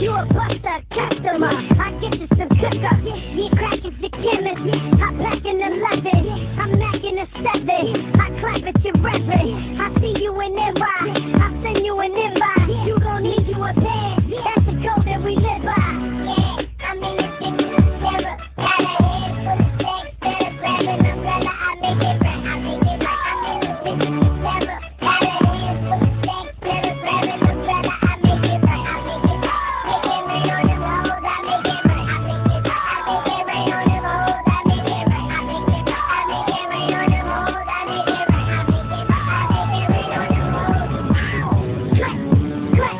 You a buster, customer. I get you some cooker. You crackin' the chemist. I pack an 11. I'm macking a 7. I clap at your rapping. I see you in NY. I send you an invite. You gon' need you a pen. That's the code that we live by. Yeah, I'm in the thing to the terror. Got a head full of sex. Better grab an umbrella. I make it right. I make it right. I'm in the thing to the terror. Got a head full of sex. Better grab an umbrella. I make it right. I make it right. Make it rain on them hoes. I make it right. I make it right. I make it rain on them hoes. I make it right. I make it right. I make it rain on them hoes. I make it right. I make it right. I make it rain on them hoes. Clap, clap,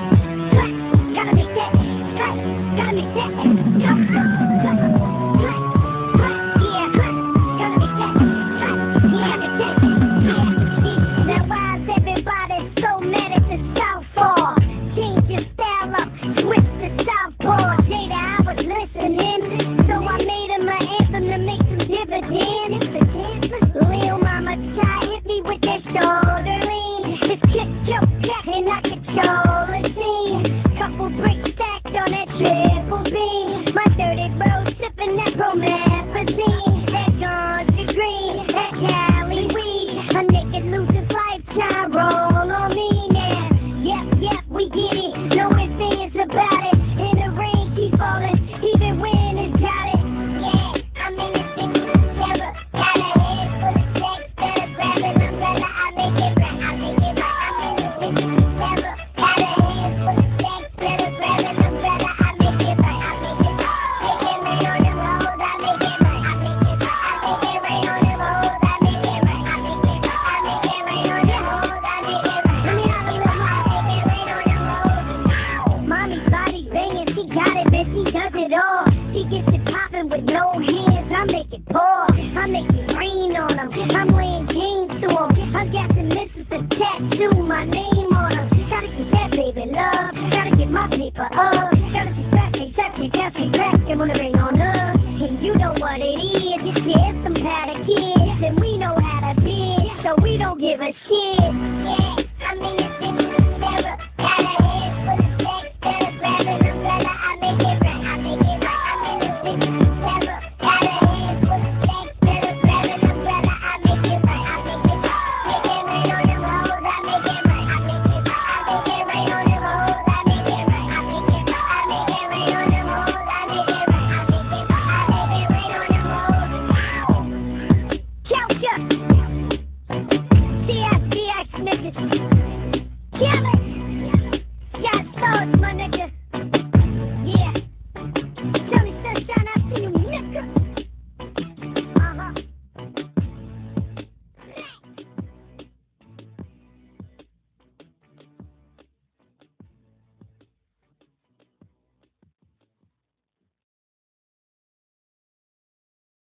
clap. Gotta make that. Clap, gotta make that. Clap, clap, clap, clap. Yeah, clap. Gotta make that. Clap, yeah, make that. Yeah. Now why's everybody so mad at the Southpaw? Change your style up, switch to Southpaw. Jada, I was listening, so I made him an anthem to make some dividends. Lil mama child hit me with that shoulder lean. This chick joke jack and I control the scene. Couple bricks stacked on that triple beam. My dirty bro sipping that promethazine. That ganja green, that Cali weed. A naked loser's lifetime roll on me now. Yep, we get it. No ifs, ands about it. In the rain, keep falling, even when it's got it. Yeah, I'm in this thing to the terror. Got a head full of sex. Better grab an umbrella. I make it right. I make it right. I'm in this thing to the terror. Got a head full of sex. Better grab an umbrella. I make it right. I make it right. Make it rain on them hoes. I make it right. I make it right. I make it rain on them hoes. I make it right. I make it right. I make it rain on them hoes. I make it right. Let me have a little more. Make it rain on them hoes. Mommy's body banging. She got it, man. She does it all. She gets it popping with no hands. I make it pour. I make it rain on them. I'm laying games to them. I'm guessing this is a tattoo. My name on them. Gotta get that baby love. Gotta get my paper up. Gotta be sassy, crackin' when it rain on us. And you know what it is. It's some kind of kids. And we know how to be. So we don't give a shit.